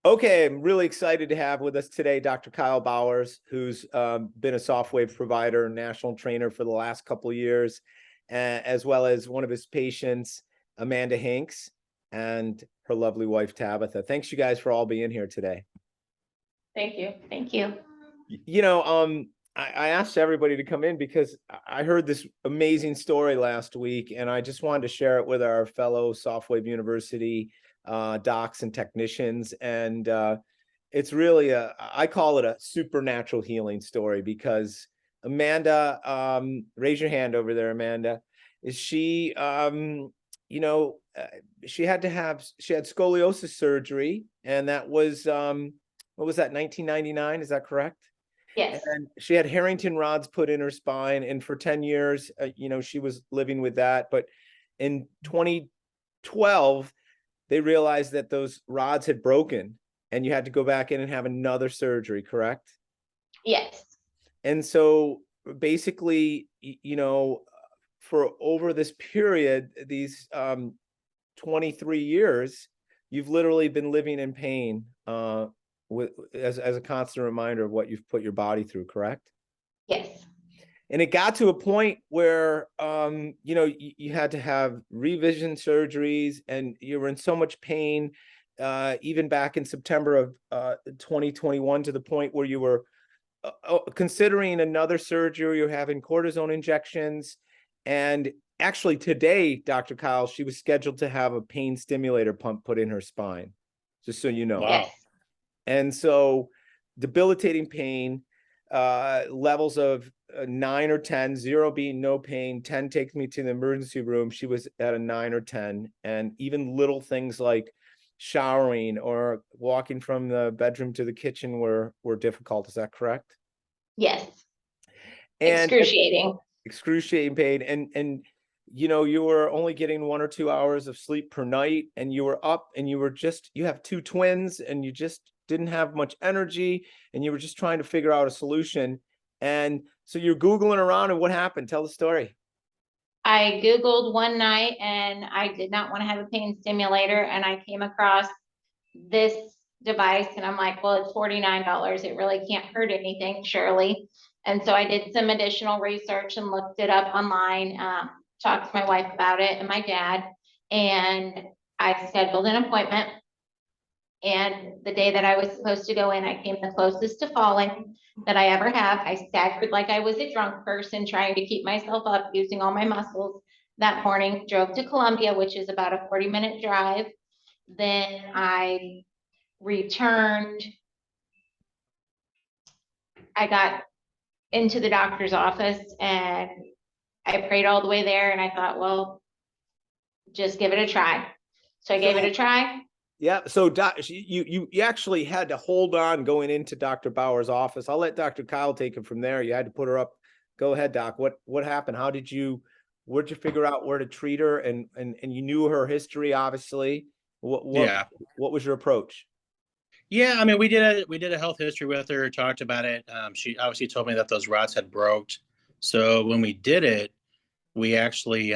Okay, I'm really excited to have with us today Dr. Kyle Bowers, who's been a Softwave provider, national trainer for the last couple of years, as well as one of his patients, Amanda Hinks, and her lovely wife, Tabitha. Thanks, you guys, for all being here today. Thank you. Thank you. You know, I asked everybody to come in because I heard this amazing story last week, and I just wanted to share it with our fellow Softwave University docs and technicians. And it's really I call it a supernatural healing story because Amanda, raise your hand over there, Amanda. Is she, you know, she had scoliosis surgery, and that was, what was that, 1999? Is that correct? Yes. And she had Harrington rods put in her spine, and for 10 years, she was living with that. But in 2012, they realized that those rods had broken, and you had to go back in and have another surgery, correct? Yes. And so basically, for over this period, these 23 years, you've literally been living in pain, as a constant reminder of what you've put your body through, correct? Yes. And it got to a point where, you had to have revision surgeries, and you were in so much pain, even back in September of 2021, to the point where you were considering another surgery. You're having cortisone injections. And actually today, Dr. Kyle, she was scheduled to have a pain stimulator pump put in her spine, just so you know. Wow. Yes. And so debilitating pain, levels of 9 or 10, 0 being no pain, 10 takes me to the emergency room. She was at a 9 or 10. And even little things like showering or walking from the bedroom to the kitchen were difficult. Is that correct? Yes. And excruciating pain. And you were only getting 1 or 2 hours of sleep per night, and you were up, and you have 2 twins, and you just didn't have much energy, and you were just trying to figure out a solution. And so you're Googling around, and what happened? Tell the story. I Googled one night, and I did not want to have a pain stimulator, and I came across this device, and I'm like, well, it's $49. It really can't hurt anything, surely. And so I did some additional research and looked it up online, talked to my wife about it and my dad, and I scheduled an appointment. And the day that I was supposed to go in, I came the closest to falling that I ever have. I staggered like I was a drunk person, trying to keep myself up, using all my muscles. That morning, drove to Columbia, which is about a 40-minute drive. Then I returned. I got into the doctor's office, and I prayed all the way there, and I thought, well, just give it a try. So I gave it a try. Yeah. So you actually had to hold on going into Dr. Bowers' office. I'll let Dr. Kyle take it from there. You had to put her up. Go ahead, Doc. What happened? Where'd you figure out where to treat her? And you knew her history, obviously. What was your approach? Yeah, I mean, we did a health history with her, talked about it. She obviously told me that those rods had broke. So when we did it, we actually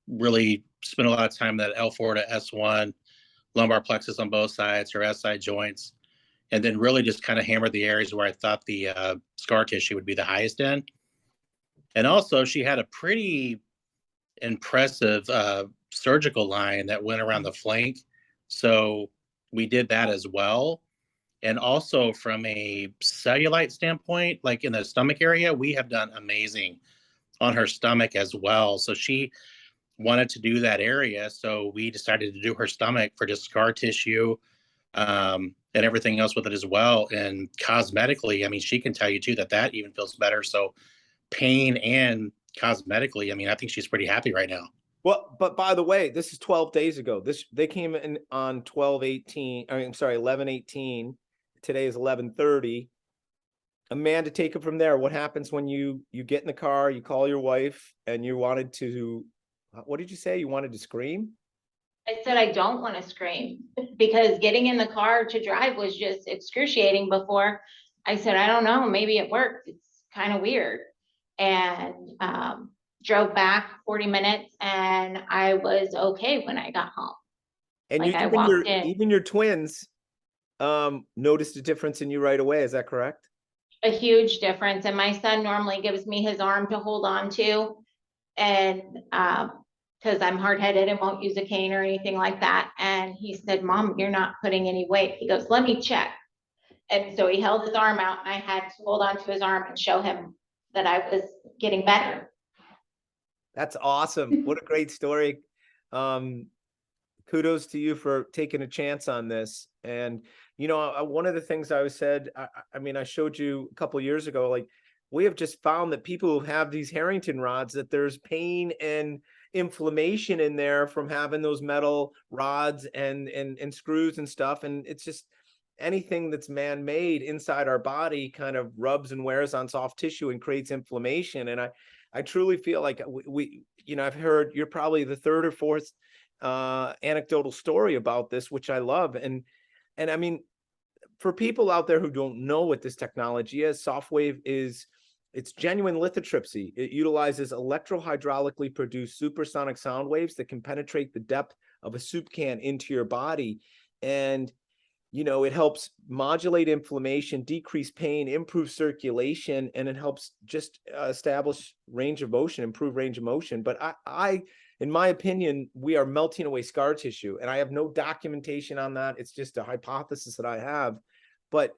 really spent a lot of time that L4 to S1, lumbar plexus on both sides, her SI joints, and then really just kind of hammered the areas where I thought the scar tissue would be the highest in. And also, she had a pretty impressive surgical line that went around the flank. So we did that as well. And also from a cellulite standpoint, like in the stomach area, we have done amazing on her stomach as well. So she wanted to do that area. So we decided to do her stomach for just scar tissue, and everything else with it as well. And cosmetically, I mean, she can tell you too that even feels better. So pain and cosmetically, I mean, I think she's pretty happy right now. Well, but by the way, this is 12 days ago. They came in on 12/18. I'm sorry, 11/18. Today is 11/30. Amanda, take it from there. What happens when you get in the car, you call your wife, and you wanted to, what did you say? You wanted to scream? I said, I don't want to scream, because getting in the car to drive was just excruciating before. I said, I don't know, maybe it worked. It's kind of weird. And drove back 40 minutes, and I was okay when I got home. And like I walked in. Even your twins, noticed a difference in you right away. Is that correct? A huge difference. And my son normally gives me his arm to hold on to. And because I'm hard-headed and won't use a cane or anything like that. And he said, Mom, you're not putting any weight. He goes, let me check. And so he held his arm out and I had to hold on to his arm and show him that I was getting better. That's awesome. What a great story. Kudos to you for taking a chance on this. And, you know, one of the things I was said, I mean, I showed you a couple years ago, like we have just found that people who have these Harrington rods, that there's pain and inflammation in there from having those metal rods and screws and stuff. And it's just anything that's man-made inside our body kind of rubs and wears on soft tissue and creates inflammation. And I truly feel like we, you know, I've heard you're probably the third or fourth anecdotal story about this, which I love. And I mean, for people out there who don't know what this technology is, SoftWave it's genuine lithotripsy. It utilizes electrohydraulically produced supersonic sound waves that can penetrate the depth of a soup can into your body. And, you know, it helps modulate inflammation, decrease pain, improve circulation, and it helps just establish range of motion, improve range of motion. But in my opinion, we are melting away scar tissue, and I have no documentation on that. It's just a hypothesis that I have. But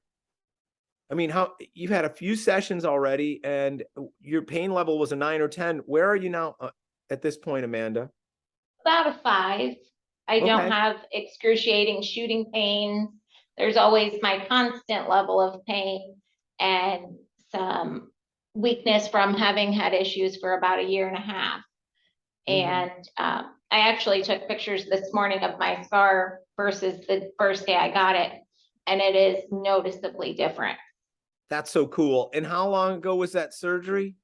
I mean, how you've had a few sessions already and your pain level was a 9 or 10. Where are you now at this point, Amanda? About a 5. I don't Okay. have excruciating shooting pains. There's always my constant level of pain and some weakness from having had issues for about a year and a half. And I actually took pictures this morning of my scar versus the first day I got it, and it is noticeably different. That's so cool. And how long ago was that surgery?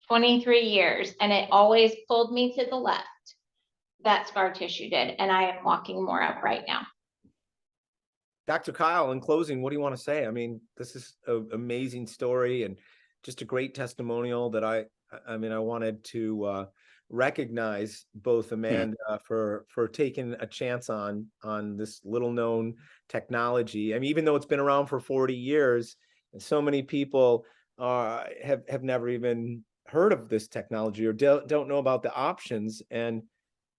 23 years, and it always pulled me to the left. That scar tissue did, and I am walking more upright now. Dr. Kyle, in closing, what do you want to say? I mean, this is an amazing story and just a great testimonial that I mean, I wanted to recognize both Amanda for taking a chance on this little known technology. I mean, even though it's been around for 40 years, so many people have never even heard of this technology or don't know about the options. And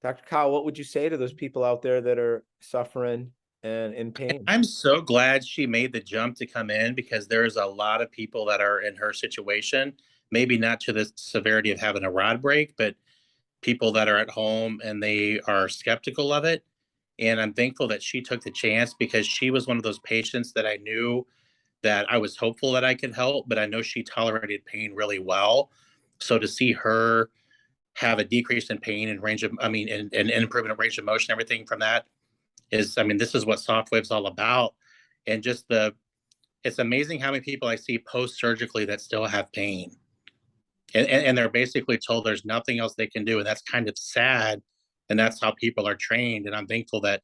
Dr. Kyle, what would you say to those people out there that are suffering and in pain? I'm so glad she made the jump to come in because there's a lot of people that are in her situation, maybe not to the severity of having a rod break, but people that are at home and they are skeptical of it. And I'm thankful that she took the chance because she was one of those patients that I knew that I was hopeful that I could help, but I know she tolerated pain really well. So to see her have a decrease in pain and range of, and improvement of range of motion, everything from that is, this is what SoftWave's all about. And just it's amazing how many people I see post-surgically that still have pain. And they're basically told there's nothing else they can do. And that's kind of sad. And that's how people are trained. And I'm thankful that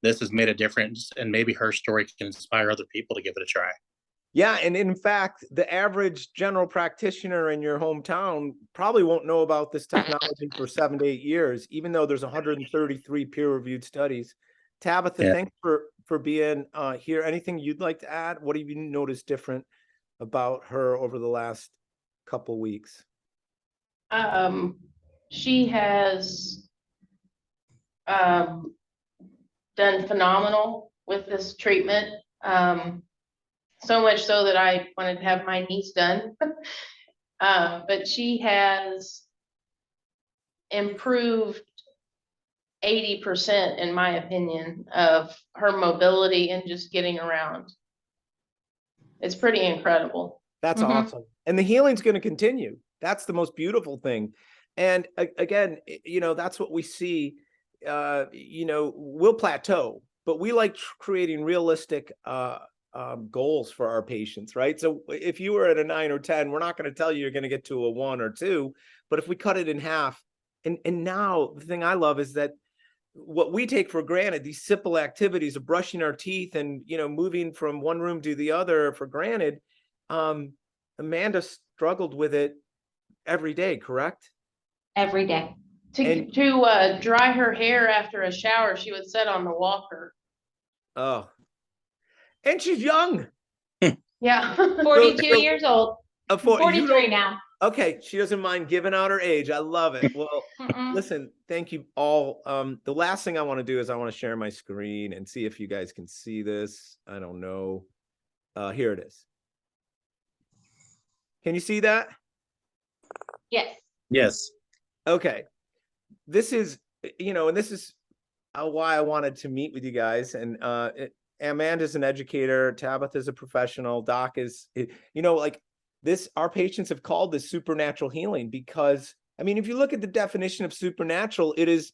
this has made a difference. And maybe her story can inspire other people to give it a try. Yeah, and in fact, the average general practitioner in your hometown probably won't know about this technology for 7 to 8 years, even though there's 133 peer-reviewed studies. Tabitha, Yeah. thanks for being here. Anything you'd like to add? What have you noticed different about her over the last couple weeks? She has done phenomenal with this treatment. So much so that I wanted to have my niece done. But she has improved 80%, in my opinion, of her mobility and just getting around. It's pretty incredible. That's awesome. And the healing's going to continue. That's the most beautiful thing. And again, you know, that's what we see. You know, we'll plateau, but we like creating realistic goals for our patients, right? So if you were at a 9 or 10, we're not going to tell you you're going to get to a 1 or 2, but if we cut it in half, and now the thing I love is that what we take for granted, these simple activities of brushing our teeth and, you know, moving from one room to the other for granted, Amanda struggled with it every day, correct? Every day. To dry her hair after a shower, she would sit on the walker. Oh, And she's young. Yeah. 42 years old, You 43 don't- now. Okay, she doesn't mind giving out her age. I love it. Well, Mm-mm. listen, thank you all. The last thing I want to do is I want to share my screen and see if you guys can see this. I don't know. Here it is. Can you see that? Yes. Yes. Okay. This is, and this is why I wanted to meet with you guys. And Amanda's an educator, Tabitha's a professional, Doc is, like this, our patients have called this supernatural healing because, I mean, if you look at the definition of supernatural, it is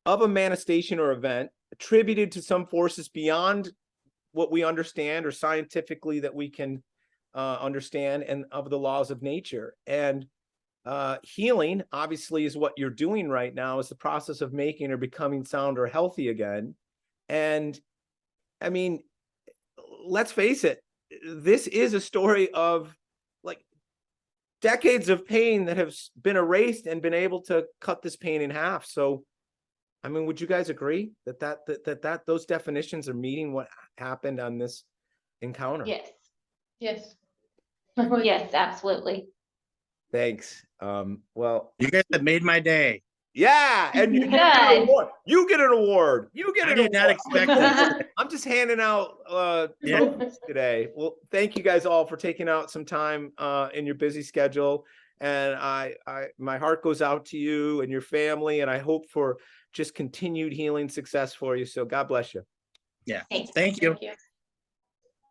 of a manifestation or event attributed to some forces beyond what we understand or scientifically that we can understand, and of the laws of nature. And healing obviously is what you're doing right now, is the process of making or becoming sound or healthy again. And I mean, let's face it, this is a story of like decades of pain that have been erased and been able to cut this pain in half. So, I mean, would you guys agree that those definitions are meeting what happened on this encounter? Yes. Yes. Yes, absolutely. Thanks. Well, You guys have made my day. yeah, and you get an Good. award. You get an award. You get I an did not award. expect this. I'm just handing out Yeah. trophies today. Well, thank you guys all for taking out some time in your busy schedule. And my heart goes out to you and your family, and I hope for just continued healing success for you. So God bless you. Yeah. Thanks. Thank you. Thank you.